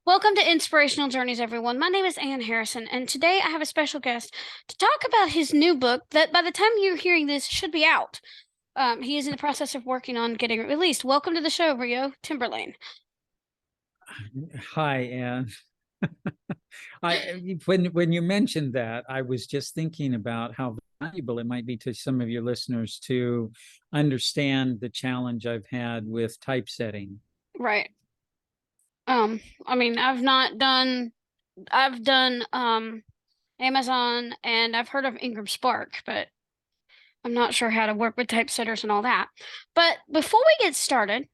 Welcome to Inspirational Journeys, everyone. My name is Ann Harrison, and today I have a special guest to talk about his new book that by the time you're hearing this should be out. He is in the process of working on getting it released. Welcome to the show, Rio Timberlane. Hi, Anne. When you mentioned that, I was just thinking about how valuable it might be to some of your listeners to understand the challenge I've had with typesetting. Right. I mean, I've done Amazon and I've heard of Ingram Spark, but I'm not sure how to work with typesetters and all that. But before we get started,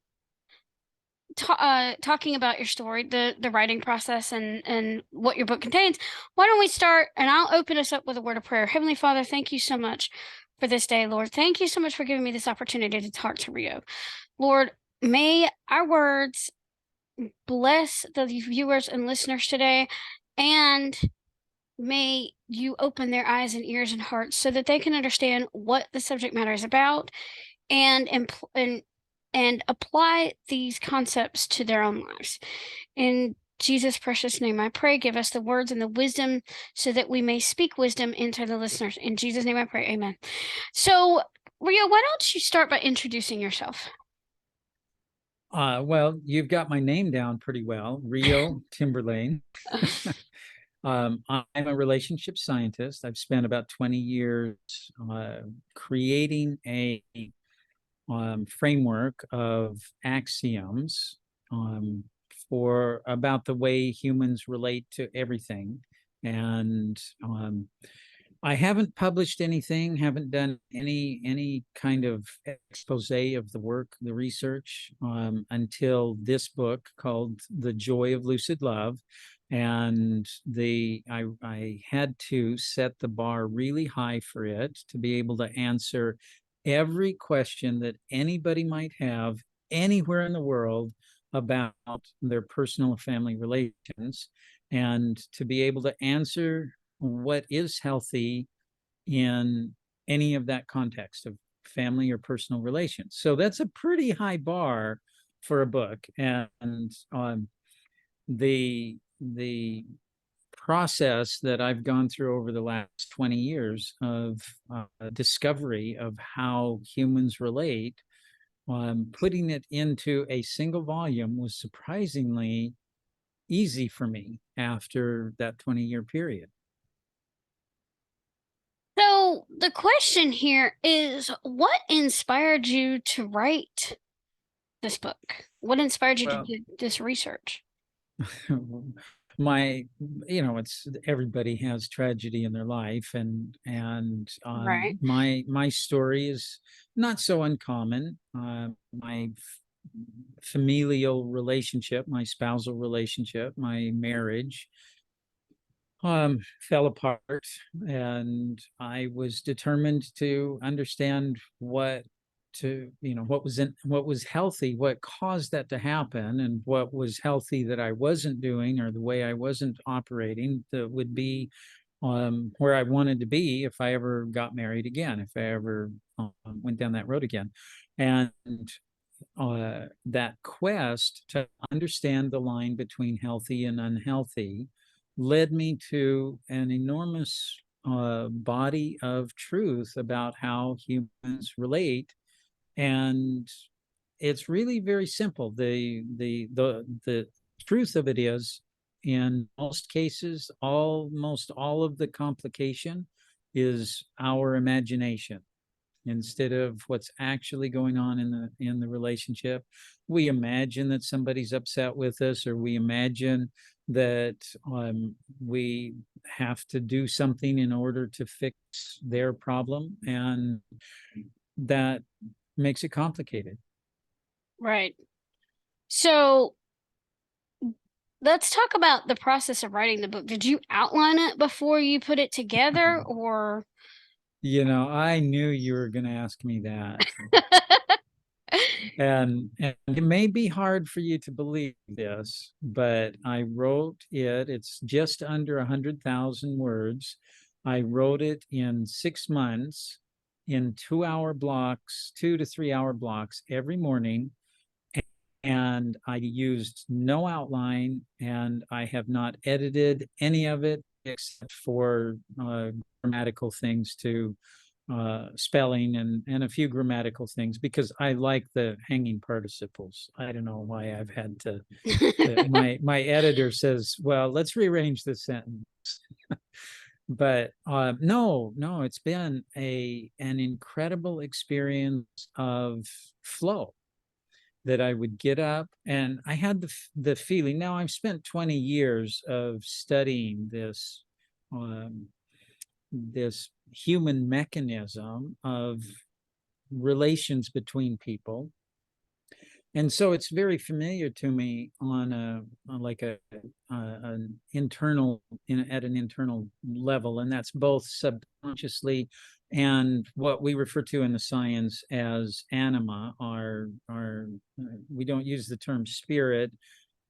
talking about your story, the writing process, and what your book contains, why don't we start? And I'll open us up with a word of prayer. Heavenly Father, thank you so much for this day, Lord. Thank you so much for giving me this opportunity to talk to Rio. Lord, may our words bless the viewers and listeners today, and may you open their eyes and ears and hearts so that they can understand what the subject matter is about and and apply these concepts to their own lives. In Jesus' precious name, I pray, give us the words and the wisdom so that we may speak wisdom into the listeners. In Jesus' name, I pray. Amen. So, Rio, why don't you start by introducing yourself? Well, you've got my name down pretty well, Rio Timberlane. I'm a relationship scientist. I've spent about 20 years creating a framework of axioms for about the way humans relate to everything. And I haven't published anything, haven't done any kind of expose of the work, the research, until this book called The Joy of Lucid Love. And I had to set the bar really high for it to be able to answer every question that anybody might have anywhere in the world about their personal family relations, and to be able to answer what is healthy in any of that context of family or personal relations. So that's a pretty high bar for a book. And the process that I've gone through over the last 20 years of discovery of how humans relate, putting it into a single volume was surprisingly easy for me after that 20-year period. So, the question here is what inspired you to write this book? What inspired you to Well, do this research? my it's everybody has tragedy in their life, and Right. my story is not so uncommon. My familial relationship, my spousal relationship, my marriage fell apart, and I was determined to understand what was healthy, what caused that to happen, and what was healthy that I wasn't doing, or the way I wasn't operating, that would be where I wanted to be if I ever got married again, if I ever went down that road again. And that quest to understand the line between healthy and unhealthy led me to an enormous body of truth about how humans relate. And it's really very simple. The truth of it is, in most cases, almost all of the complication is our imagination instead of what's actually going on in the relationship. We imagine that somebody's upset with us, or we imagine that we have to do something in order to fix their problem, and that makes it complicated. Right. So, let's talk about the process of writing the book. Did you outline it before you put it together, or? I knew you were going to ask me that. And it may be hard for you to believe this, but I wrote it. It's just under 100,000 words. I wrote it in 6 months, in 2 to 3 hour blocks every morning. and I used no outline, and I have not edited any of it except for grammatical things to spelling and a few grammatical things, because I like the hanging participles. I don't know why I've had to my editor says, well, let's rearrange the sentence. But no, it's been an incredible experience of flow, that I would get up and I had the feeling. Now I've spent 20 years of studying this human mechanism of relations between people, and so it's very familiar to me on an internal at an internal level, and that's both subconsciously and what we refer to in the science as anima. Our we don't use the term spirit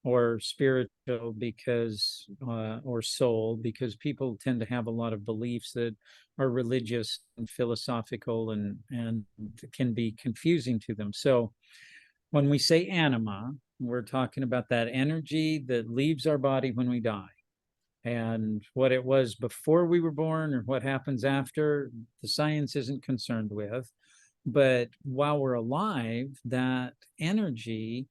or spiritual because or soul, because people tend to have a lot of beliefs that are religious and philosophical and can be confusing to them. So when we say anima, we're talking about that energy that leaves our body when we die. And what it was before we were born or what happens after, the science isn't concerned with. But while we're alive, that energy,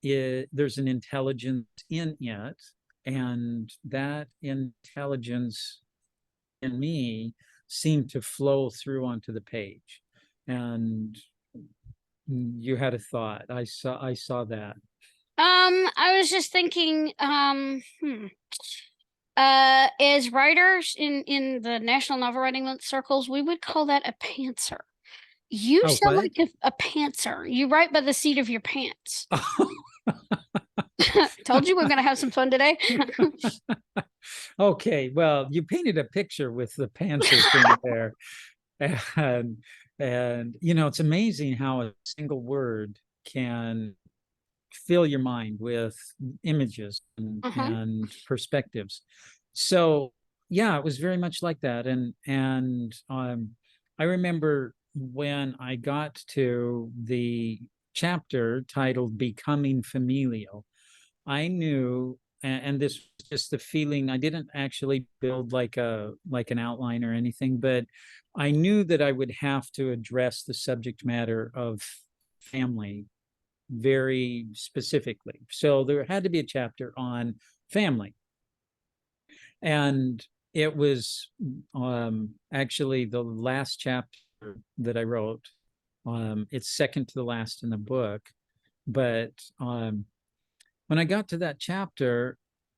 there's an intelligence in it. And that intelligence in me seemed to flow through onto the page. And you had a thought. I saw that. I was just thinking, as writers in the National Novel Writing Month circles, we would call that a pantser. You Oh, sound what? like a pantser. You write by the seat of your pants. Told you we're gonna have some fun today. Okay, well, you painted a picture with the pantser thing there. And it's amazing how a single word can fill your mind with images Uh-huh. and perspectives. So yeah, it was very much like that. And I remember when I got to the chapter titled Becoming Familial, I knew, and this was just the feeling. I didn't actually build like an outline or anything, but I knew that I would have to address the subject matter of family very specifically. So there had to be a chapter on family. And it was actually the last chapter that I wrote. It's second to the last in the book. But when I got to that chapter,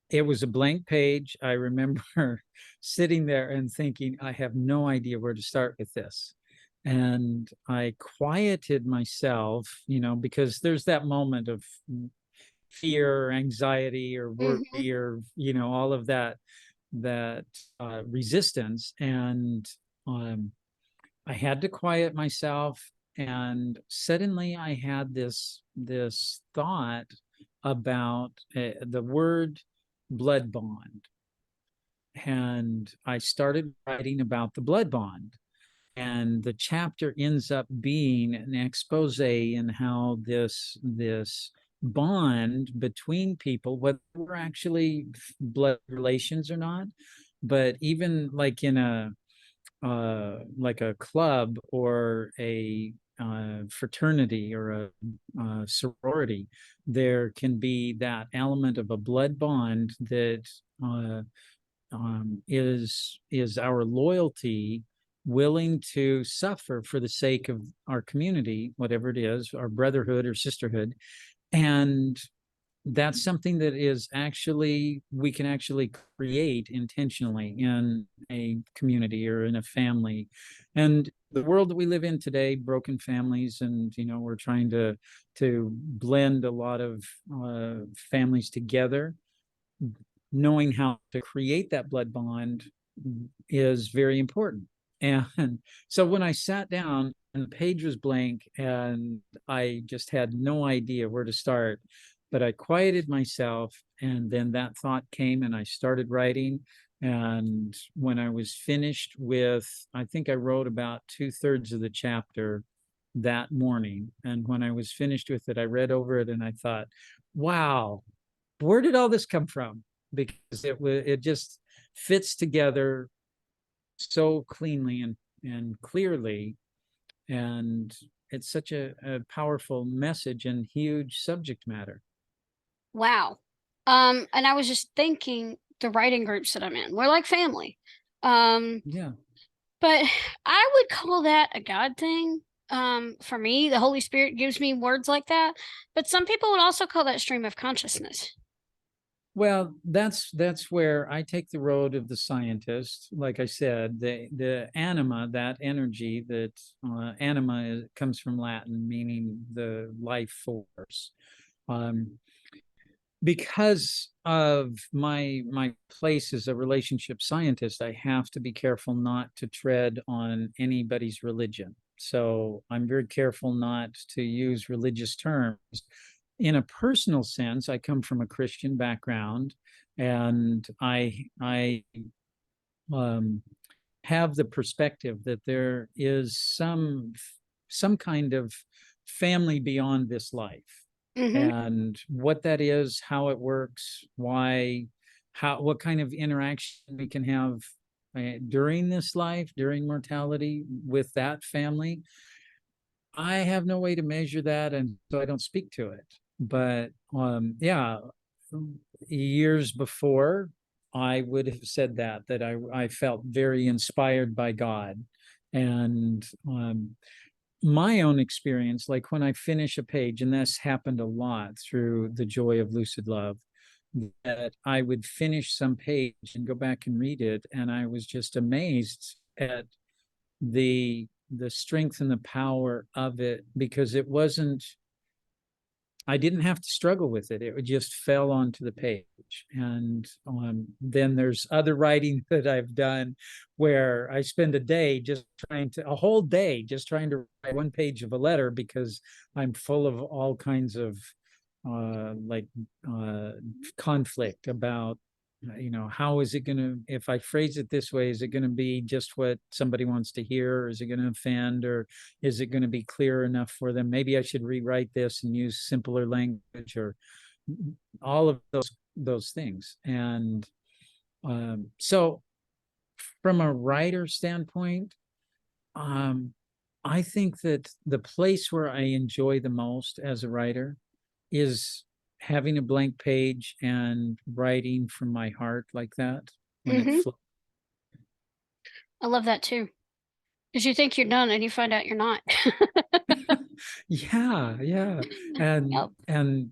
it was a blank page. I remember sitting there and thinking, I have no idea where to start with this. And I quieted myself, because there's that moment of fear or anxiety or Mm-hmm. worry or, all of that resistance. And I had to quiet myself. And suddenly I had this thought about the word blood bond. And I started writing about the blood bond. And the chapter ends up being an expose in how this bond between people, whether we're actually blood relations or not, but even like in a club or a fraternity or a sorority, there can be that element of a blood bond that is our loyalty, willing to suffer for the sake of our community, whatever it is, our brotherhood or sisterhood. And that's something that is actually, we can actually create intentionally in a community or in a family. And the world that we live in today, broken families, and we're trying to blend a lot of families together. Knowing how to create that blood bond is very important. And so when I sat down and the page was blank and I just had no idea where to start, but I quieted myself, and then that thought came and I started writing. And when I was finished with, I think I wrote about 2/3 of the chapter, that morning. And when I was finished with it, I read over it and I thought, wow, where did all this come from? Because it just fits together so cleanly and clearly. And it's such a powerful message and huge subject matter. Wow. And I was just thinking the writing groups that I'm in, we're like family. Yeah. But I would call that a God thing. For me, the Holy Spirit gives me words like that. But some people would also call that stream of consciousness. Well, that's where I take the road of the scientist. Like I said, the anima, that energy, that comes from Latin, meaning the life force. Um, because of my place as a relationship scientist, I have to be careful not to tread on anybody's religion. So I'm very careful not to use religious terms. In a personal sense, I come from a Christian background, and I um, have the perspective that there is some kind of family beyond this life, Mm-hmm. and what that is, how it works, why, how, what kind of interaction we can have during this life, during mortality, with that family. I have no way to measure that, and so I don't speak to it. But yeah, years before, I would have said that I felt very inspired by God. And my own experience, like when I finish a page, and this happened a lot through the Joy of Lucid Love, that I would finish some page and go back and read it, and I was just amazed at the strength and the power of it, because it wasn't, I didn't have to struggle with it. It just fell onto the page. And then there's other writing that I've done where I spend a whole day just trying to write one page of a letter, because I'm full of all kinds of like conflict about, how is it going to, if I phrase it this way, is it going to be just what somebody wants to hear, or is it going to offend, or is it going to be clear enough for them? Maybe I should rewrite this and use simpler language, or all of those things. And so from a writer standpoint, um, I think that the place where I enjoy the most as a writer is having a blank page and writing from my heart like that, when it Mm-hmm. flows. I love that too. Because you think you're done and you find out you're not. Yeah, yeah. and Yep. and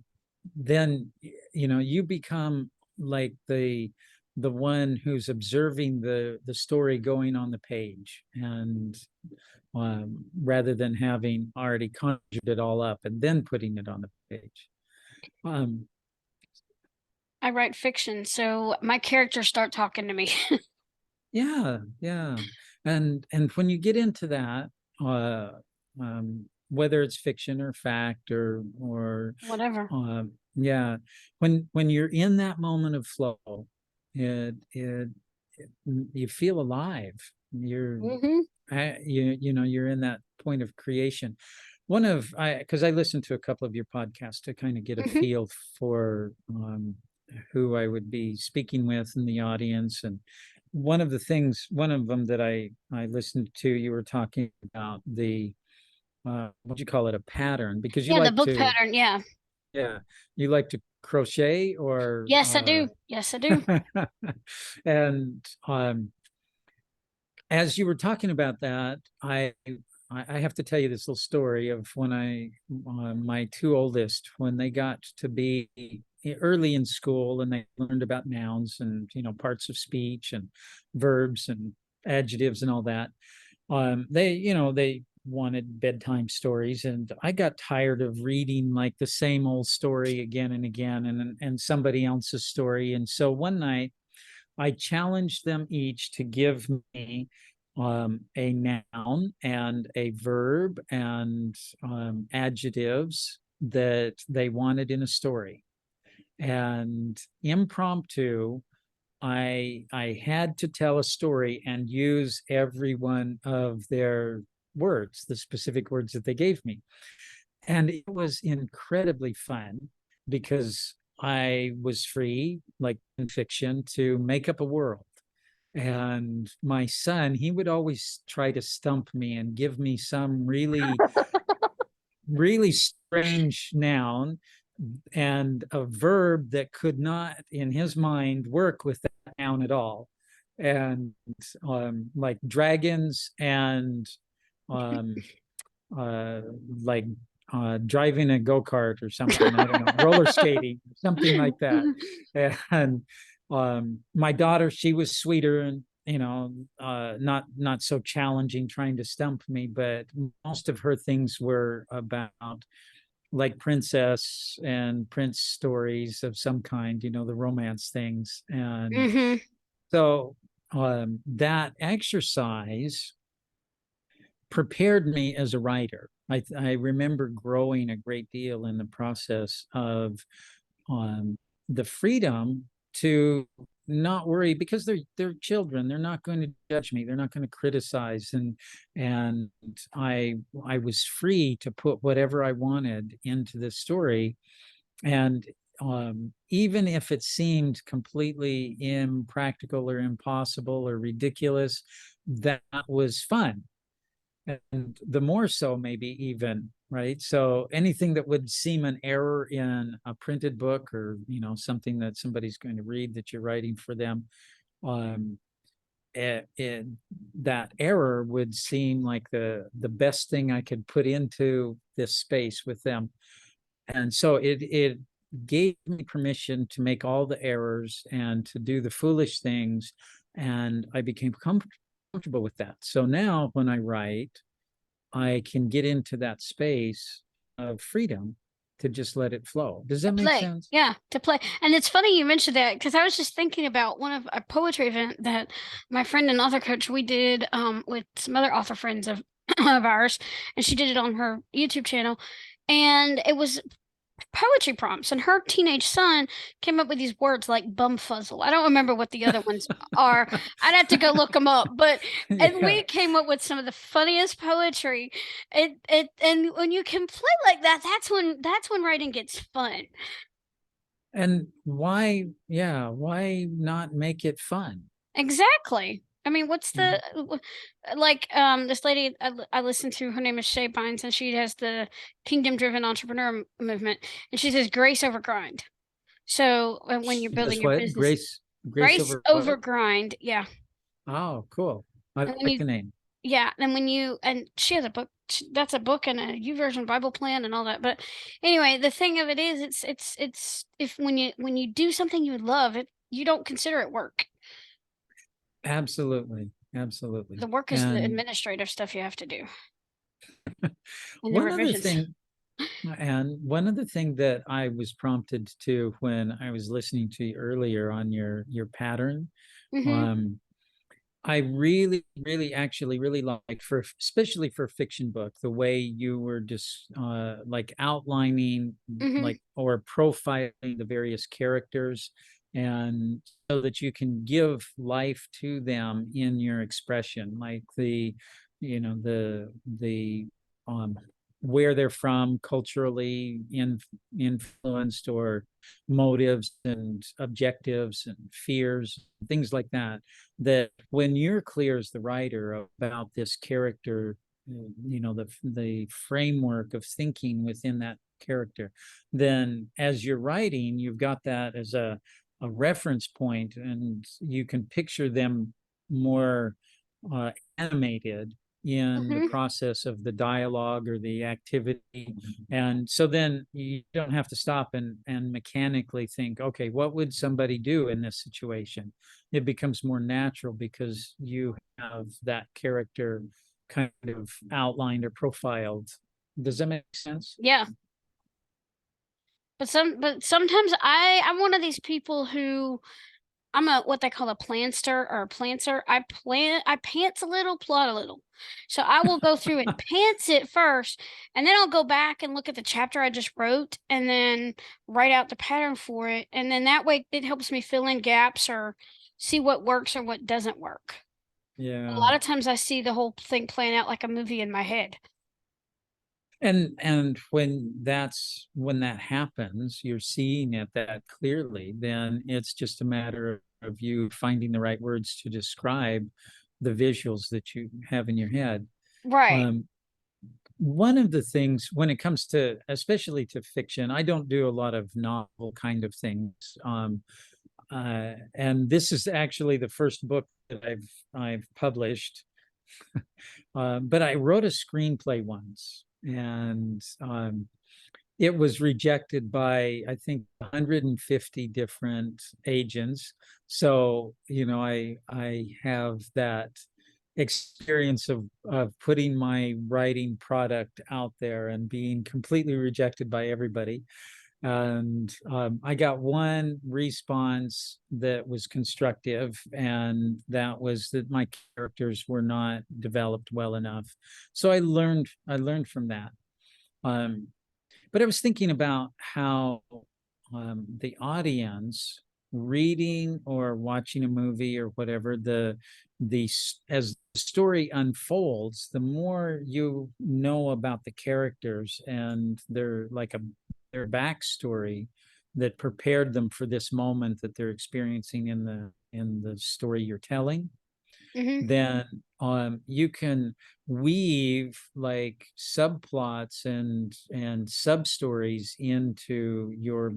then you become like the one who's observing the story going on the page, and rather than having already conjured it all up and then putting it on the page. um I write fiction, so my characters start talking to me. Yeah, yeah. And when you get into that, uh, whether it's fiction or fact, or Whatever. yeah, when you're in that moment of flow, it you feel alive. You're Mm-hmm. you're in that point of creation. One of I because I listened to a couple of your podcasts to kind of get a Mm-hmm. feel for who I would be speaking with in the audience. And one of them that I listened to, you were talking about the what do you call it, a pattern, because you Yeah, the like book to, pattern. Yeah. yeah, you like to crochet, or Yes, I do. Yes, I do. and as you were talking about that, I have to tell you this little story of when my two oldest, when they got to be early in school, and they learned about nouns, and parts of speech, and verbs, and adjectives, and all that. They wanted bedtime stories, and I got tired of reading like the same old story again and again, and somebody else's story. And so one night I challenged them each to give me a noun and a verb and adjectives that they wanted in a story. And impromptu, I had to tell a story and use every one of their words, the specific words that they gave me. And it was incredibly fun because I was free, like in fiction, to make up a world. And my son, he would always try to stump me and give me some really, really strange noun and a verb that could not, in his mind, work with that noun at all. And like dragons and um, uh, like driving a go-kart or something. I don't know, roller skating, something like that. And my daughter, she was sweeter and not so challenging, trying to stump me, but most of her things were about like princess and prince stories of some kind, the romance things. And so that exercise prepared me as a writer. I remember growing a great deal in the process of the freedom to not worry, because they're children. They're not going to judge me. They're not going to criticize. And I was free to put whatever I wanted into the story. And even if it seemed completely impractical or impossible or ridiculous, that was fun. And the more so, maybe even, right? So anything that would seem an error in a printed book, or something that somebody's going to read that you're writing for them, um, that error would seem like the best thing I could put into this space with them. And so it gave me permission to make all the errors and to do the foolish things, and I became comfortable with that. So now when I write, I can get into that space of freedom to just let it flow. Does that make sense? Yeah, to play. And it's funny you mentioned that, because I was just thinking about one of a poetry event that my friend and author coach, we did with some other author friends of ours, and she did it on her YouTube channel. And it was poetry prompts, and her teenage son came up with these words like bumfuzzle. I don't remember what the other ones are. I'd have to go look them up, but and we came up with some of the funniest poetry. And when you can play like that, that's when writing gets fun. And why not make it fun? Exactly. I mean, what's the like this lady I listened to, her name is Shay Bynes, and she has the Kingdom Driven Entrepreneur movement, and she says grace over grind. So when you're building That's your what business, grace over over what? grind, yeah. Oh, cool. I And when like you, the name. yeah, and when you, and she has a book. That's a book and a YouVersion Bible plan and all that. But anyway, the thing of it is, it's if when you do something you love, you don't consider it work. Absolutely. Absolutely. The work is the And administrative stuff you have to do and the one other revisions. thing, one other thing that I was prompted to when I was listening to you earlier on your pattern, Mm-hmm. um, I really, really, actually, really like, especially for a fiction book, the way you were just like outlining, Mm-hmm. like, or profiling the various characters, and so that you can give life to them in your expression, like the um, where they're from culturally, influenced, or motives and objectives and fears, things like that. That when you're clear as the writer about this character, the framework of thinking within that character, then as you're writing, you've got that as a reference point, and you can picture them more animated in the Mm-hmm. process of the dialogue or the activity. And so then you don't have to stop and mechanically think, okay, what would somebody do in this situation? It becomes more natural because you have that character kind of outlined or profiled. Does that make sense? Yeah. But sometimes I'm one of these people who I'm a what they call a planster or a planter. I pants a little, plot a little. So I will go through and pants it first, and then I'll go back and look at the chapter I just wrote and then write out the pattern for it. And then that way it helps me fill in gaps or see what works or what doesn't work. A Yeah. lot of times I see the whole thing playing out like a movie in my head. And when that happens, you're seeing it that clearly, then it's just a matter of you finding the right words to describe the visuals that you have in your head. Right. Um, one of the things when it comes to, especially to fiction, I don't do a lot of novel kind of things. And this is actually the first book that I've published. But I wrote a screenplay once, and it was rejected by, I think, 150 different agents. So, I have that experience of putting my writing product out there and being completely rejected by everybody. And I got one response that was constructive, and that was that my characters were not developed well enough. So I learned from that. Um, but I was thinking about how the audience reading or watching a movie or whatever, as the story unfolds, the more you know about the characters and their backstory that prepared them for this moment that they're experiencing in the story you're telling, Hmm. then you can weave like subplots and sub stories into your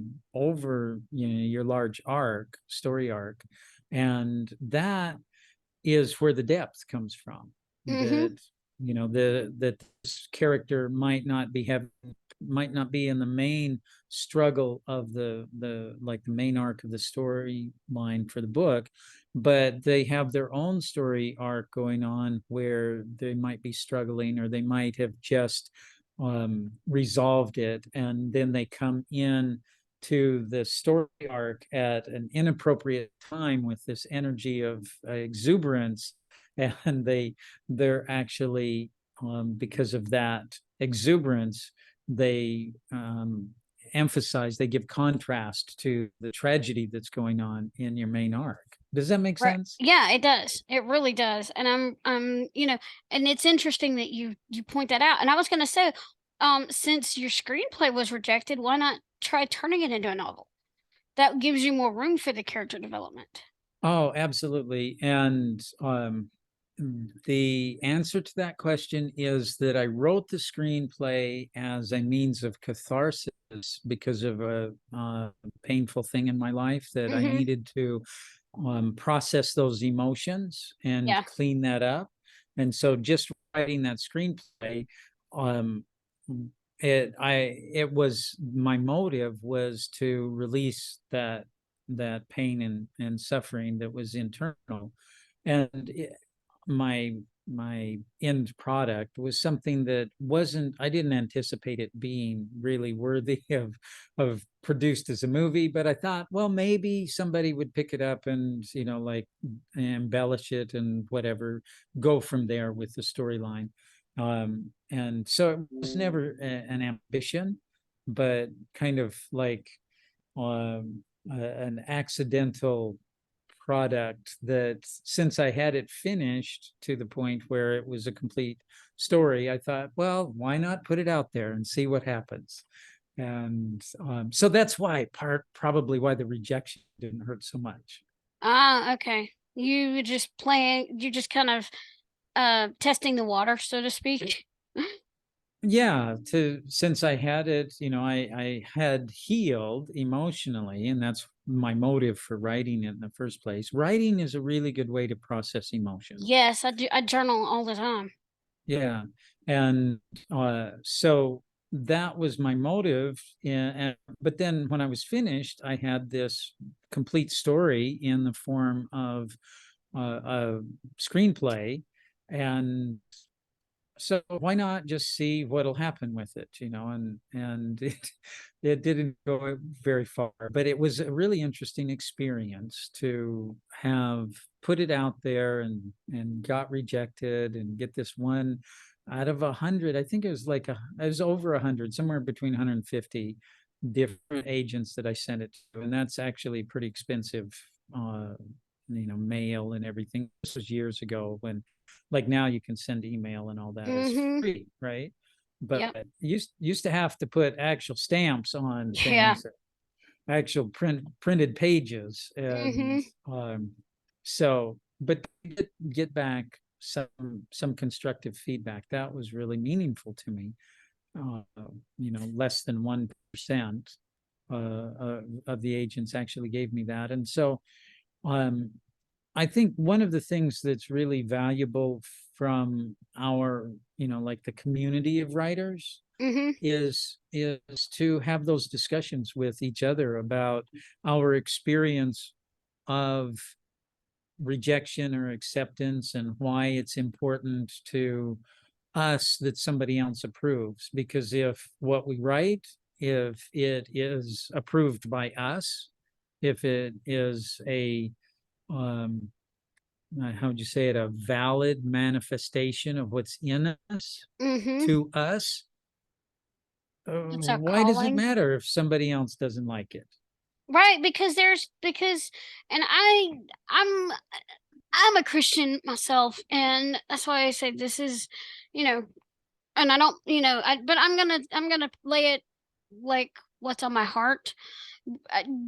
large story arc, and that is where the depth comes from. Hmm. That that this character might not be in the main struggle of the main arc of the storyline for the book, but they have their own story arc going on where they might be struggling, or they might have just resolved it, and then they come in to the story arc at an inappropriate time with this energy of exuberance, and they're actually because of that exuberance, they they give contrast to the tragedy that's going on in your main arc. Does that make Right. sense? Yeah, it does. It really does. And and it's interesting that you point that out. And I was going to say, since your screenplay was rejected, why not try turning it into a novel? That gives you more room for the character development. Oh, absolutely. And the answer to that question is that I wrote the screenplay as a means of catharsis because of a painful thing in my life that I Hmm. needed to process those emotions and Yeah. clean that up. And so just writing that screenplay, um, it was my motive was to release that pain and suffering that was internal, and my end product was something that wasn't I didn't anticipate it being really worthy of produced as a movie, but I thought, well, maybe somebody would pick it up and like embellish it and whatever, go from there with the storyline. And so it was never an ambition, but kind of like an accidental product that, since I had it finished to the point where it was a complete story, I thought, well, why not put it out there and see what happens? And so that's probably why the rejection didn't hurt so much. Ah, okay. You just kind of testing the water, so to speak. Yeah, since I had it, I had healed emotionally, and that's my motive for writing it in the first place. Writing is a really good way to process emotions. Yes, I do. I journal all the time. Yeah. And so that was my motive. But then when I was finished, I had this complete story in the form of a screenplay. And so why not just see what'll happen with it, and it didn't go very far, but it was a really interesting experience to have put it out there and got rejected, and get this one out of 100. I think it was over 100, somewhere between 150 different agents that I sent it to, and that's actually pretty expensive uh mail and everything. This was years ago when, like now you can send email and all that is free, right? But Yep. used to have to put actual stamps on Yeah. things, actual printed pages, and so, but get back some constructive feedback that was really meaningful to me. Less than 1% of the agents actually gave me that, and so I think one of the things that's really valuable from our, like the community of writers, is to have those discussions with each other about our experience of rejection or acceptance and why it's important to us that somebody else approves. Because if what we write, if it is approved by us, if it is a how would you say it, a valid manifestation of what's in us to us, It's our why does it calling. matter if somebody else doesn't like it? Right, because and I'm a Christian myself, and that's why I say this is, you know, and I don't, but I'm gonna lay it like what's on my heart.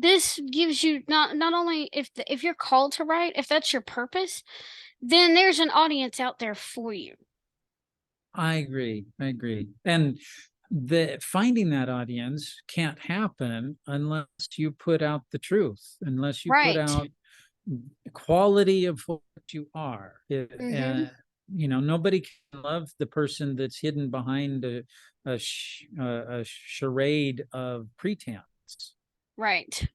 This gives you not only if you're called to write, if that's your purpose, then there's an audience out there for you. I agree. I agree. And the finding that audience can't happen unless you put out the truth, unless you put Right. out quality of what you are. Mhm. Nobody can love the person that's hidden behind a charade of pretense. Right.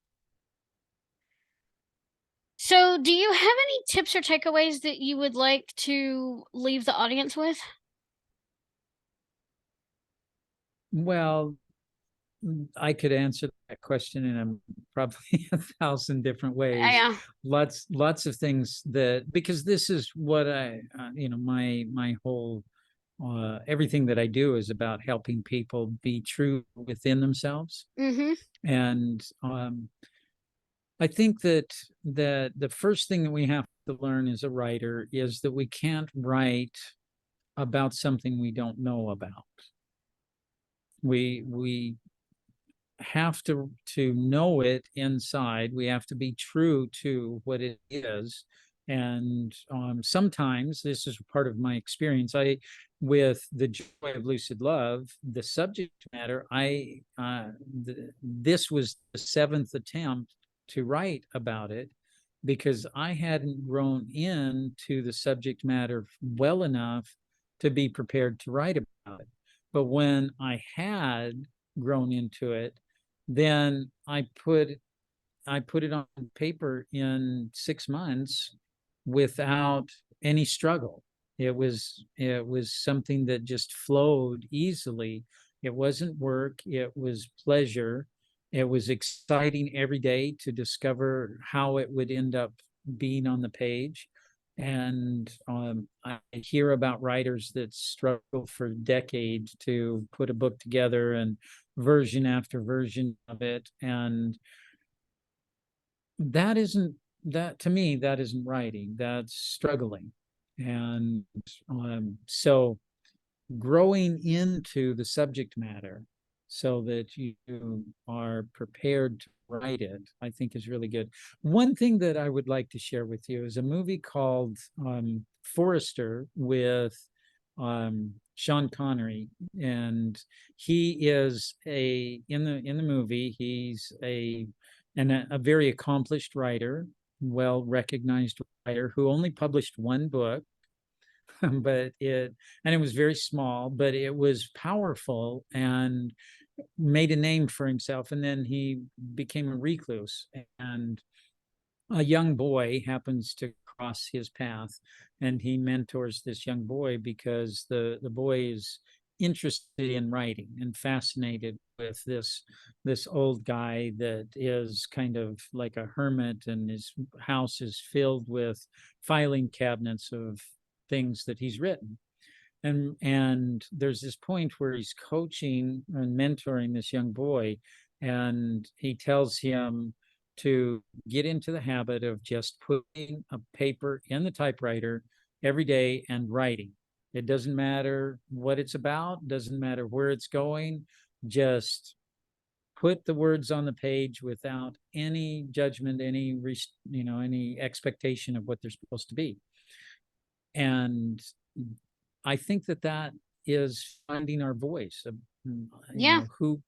So, do you have any tips or takeaways that you would like to leave the audience with? Well, I could answer that question in probably 1,000 different ways. Yeah. Lots of things, that because this is what my whole everything that I do is about helping people be true within themselves. Mhm. And I think that the first thing that we have to learn as a writer is that we can't write about something we don't know about. We have to know it inside. We have to be true to what it is. And sometimes this is part of my experience. With the Joy of Lucid Love, the subject matter, this was the seventh attempt to write about it, because I hadn't grown into the subject matter well enough to be prepared to write about it. But when I had grown into it, then I put it on paper in 6 months without any struggle. It was something that just flowed easily. It wasn't work, it was pleasure. It was exciting every day to discover how it would end up being on the page. And I hear about writers that struggle for decades to put a book together, and version after version of it. And that isn't that to me, that isn't writing, that's struggling. And so growing into the subject matter so that you are prepared to write it, I think is really good. One thing that I would like to share with you is a movie called Forrester, with Sean Connery. And he is in the movie, he's a very accomplished writer, well recognized writer, who only published one book. but it was very small, but it was powerful and made a name for himself. And then he became a recluse, and a young boy happens to cross his path, and he mentors this young boy because the boy is interested in writing and fascinated with this old guy that is kind of like a hermit, and his house is filled with filing cabinets of things that he's written. And there's this point where he's coaching and mentoring this young boy, and he tells him to get into the habit of just putting a paper in the typewriter every day and writing. It doesn't matter what it's about, doesn't matter where it's going, just put the words on the page without any judgment, any expectation of what they're supposed to be. And I think that is finding our voice, Yeah. who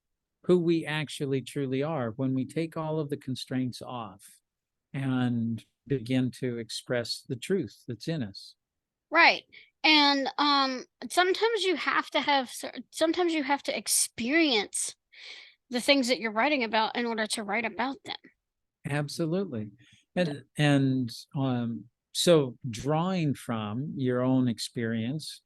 we actually truly are when we take all of the constraints off and begin to express the truth that's in us. Right. And sometimes you have to sometimes you have to experience the things that you're writing about in order to write about them. Absolutely. And so drawing from your own experience,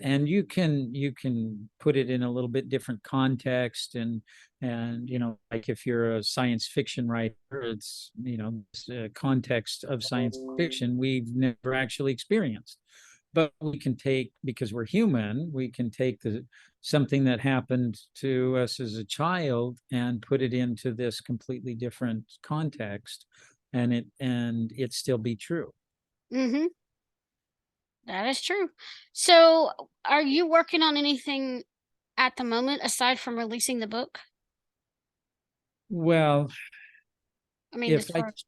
and you can put it in a little bit different context, and like if you're a science fiction writer, it's context of science fiction we've never actually experienced, but we can take, because we're human, we can take something that happened to us as a child and put it into this completely different context, and it still be true. Mhm. That is true. So, are you working on anything at the moment aside from releasing the book? Well, I mean, as if I far as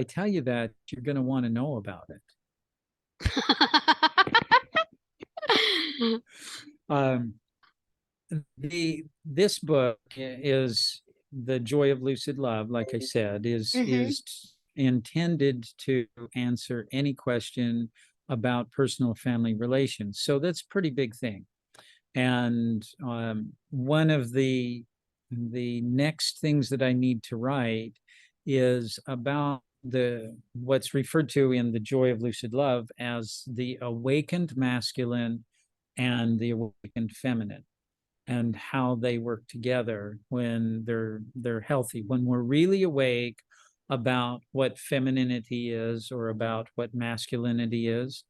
tell you that, you're going to want to know about it. Um, this book is the Joy of Lucid Love, like I said, is Mhm. is intended to answer any question about personal family relations. So that's a pretty big thing. And one of the next things that I need to write is about the what's referred to in the Joy of Lucid Love as the awakened masculine and the awakened feminine, and how they work together when they're healthy, when we're really awake about what femininity is or about what masculinity is.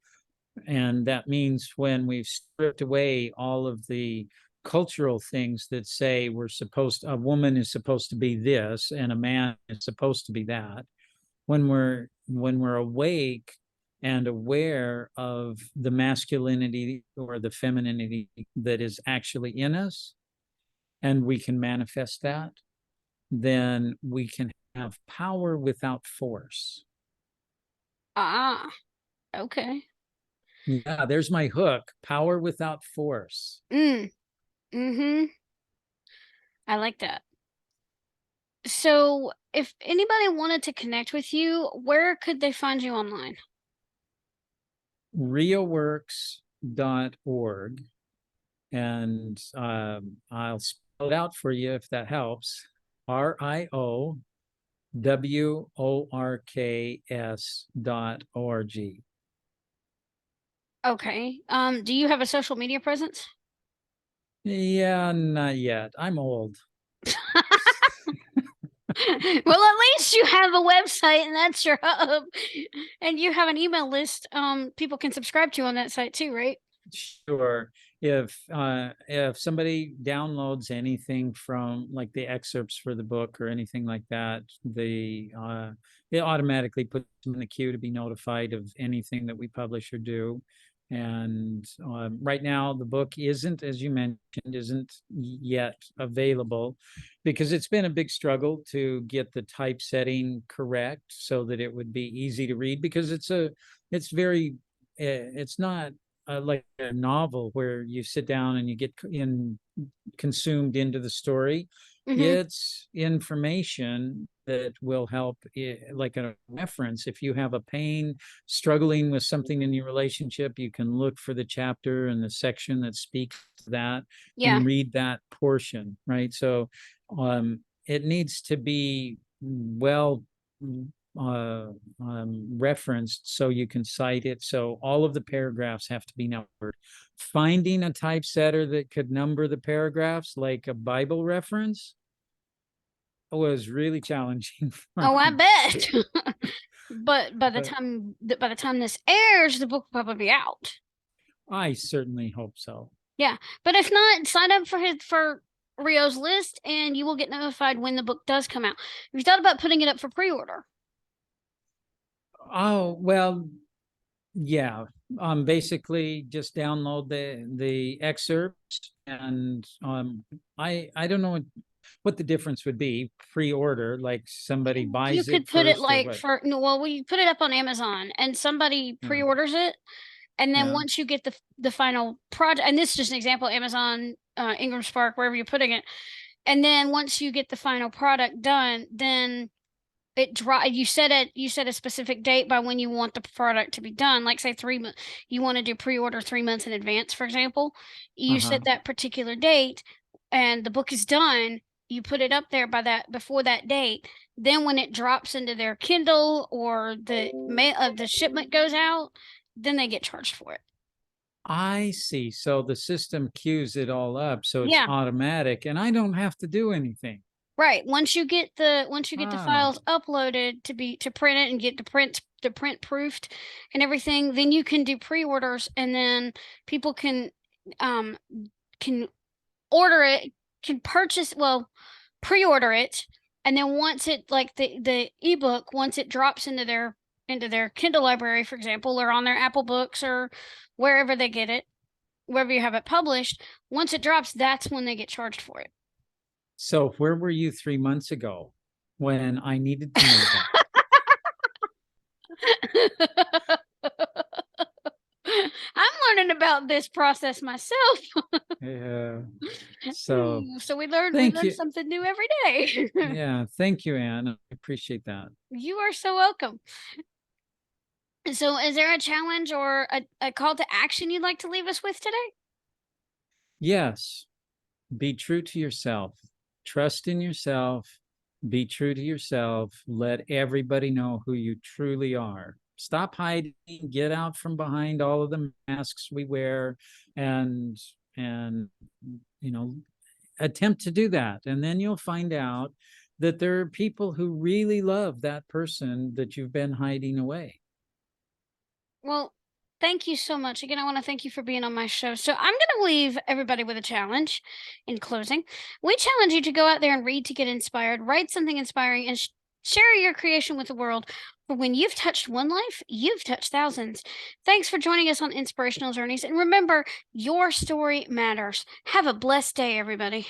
And that means when we've stripped away all of the cultural things that say a woman is supposed to be this and a man is supposed to be that, when we're awake and aware of the masculinity or the femininity that is actually in us, and we can manifest that, then we can have power without force. Ah, okay. Yeah, there's my hook: power without force. Mm. Mhm. I like that. So, if anybody wanted to connect with you, where could they find you online? RioWorks.org, and I'll spell it out for you if that helps. RioWorks.org. Okay. Do you have a social media presence? Yeah, not yet. I'm old. Well, at least you have a website and that's your hub. And you have an email list people can subscribe to on that site too, right? Sure. If somebody downloads anything from like the excerpts for the book or anything like that, it automatically puts them in the queue to be notified of anything that we publish or do. And right now, the book isn't, as you mentioned, isn't yet available because it's been a big struggle to get the typesetting correct so that it would be easy to read, because it's not like a novel where you sit down and you get consumed into the story. Hmm. It's information that will help, like a reference. If you have a pain, struggling with something in your relationship, you can look for the chapter and the section that speaks to that Yeah. and read that portion, right? So it needs to be well uh, referenced so you can cite it. So all of the paragraphs have to be numbered. Finding a typesetter that could number the paragraphs like a Bible reference was really challenging for Oh, I me. bet. But But by the time this airs, the book will probably be out. I certainly hope so. Yeah. But if not, sign up for Rio's list, and you will get notified when the book does come out. Have you thought about putting it up for pre-order? Oh, well, yeah. Basically just download the excerpts, and I don't know what the difference would be. Pre-order, like somebody You buys could it put it first or like what? for no, well, we put it up on Amazon and somebody Yeah, pre-orders it, and then yeah. once you get the final project, and this is just an example, Amazon, Ingram Spark, wherever you're putting it, and then once you get the final product done, then you set a specific date by when you want the product to be done, like say 3 months, you want to do pre-order 3 months in advance, for example. You Uh-huh. set that particular date and the book is done, you put it up there by that before that date. Then when it drops into their Kindle or the mail of the shipment goes out, then they get charged for it. I see. So the system queues it all up, so it's Yeah. automatic, and I don't have to do anything. Right. Once you get the Ah, files uploaded to print it and get the print proofed and everything, then you can do pre-orders, and then people um can order it, can purchase, well, pre-order it, and then once it, like the ebook, once it drops into their Kindle library, for example, or on their Apple Books or wherever they get it, wherever you have it published, once it drops, that's when they get charged for it. so where were you 3 months ago when I needed to know that? I'm learning about this process myself. Yeah. So So we thank learn you. something new every day. Yeah, thank you, Anne. I appreciate that. You are so welcome. So is there a challenge or a call to action you'd like to leave us with today? Yes, be true to yourself. Trust in yourself. Be true to yourself. Let everybody know who you truly are. Stop hiding. Get out from behind all of the masks we wear, and and you know, attempt to do that. And then you'll find out that there are people who really love that person that you've been hiding away. Well, thank you so much. Again, I want to thank you for being on my show. So I'm going to leave everybody with a challenge in closing. We challenge you to go out there and read to get inspired, write something inspiring, and share your creation with the world. For when you've touched one life, you've touched thousands. Thanks for joining us on Inspirational Journeys. And remember, your story matters. Have a blessed day, everybody.